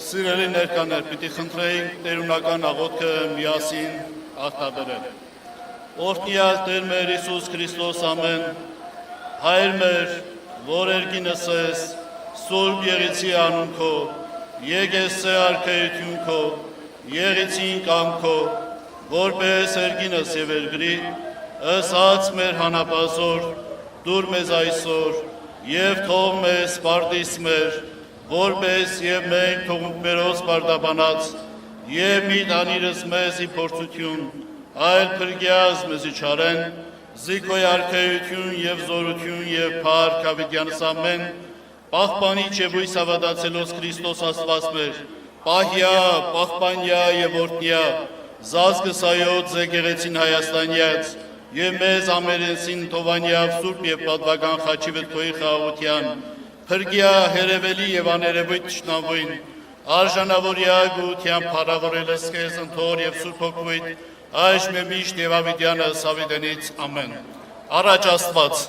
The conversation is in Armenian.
Սիրելի ներկաներ, պիտի խնդրեինք տերունական աղոթքը միասին արտաբերել։ Օրհնյալ Տեր մեր Հիսուս Քրիստոս ամեն, Հայր մեր, որ երկինս ես, Սուրբ Եղիցի անուն քո, եկես սե արքայություն քո, եղիցին կամ քո, որպես երկինս եւ երկրի, ըսած մեր հանապազոր, դուր մեզ այսօր, եւ թող մեզ պարտիս մեր, որպես եւ մենք թողունք մերոս պարտաբանած, եւ մի տանիրս մեզ ի փորձություն, այլ փրկյազ մեզի չարեն, զիքոյ արքայություն եւ զորություն եւ փառք ավետյանս ամեն, պահպանիչ եւ ույս ավադացելոս Քրիստոս Աստված մեր, պահյա, պահպանյա եւ օրհնյա, զազգսայոց եկեղեցին Հայաստանյաց, եւ մեզ ամերենսին Թովանյավ Սուրբ եւ պատվական խաչի վետքոյի խաղաղության, փրկյա հերևելի եւ աներևույթ թշնամույն, արժանավորյա գության փառավորելս քեզ ընթոր եւ Սուրբ Հոգուիդ, այժմ միշտ եւ ավետյանս ավետենից ամեն։ Առաջ Աստված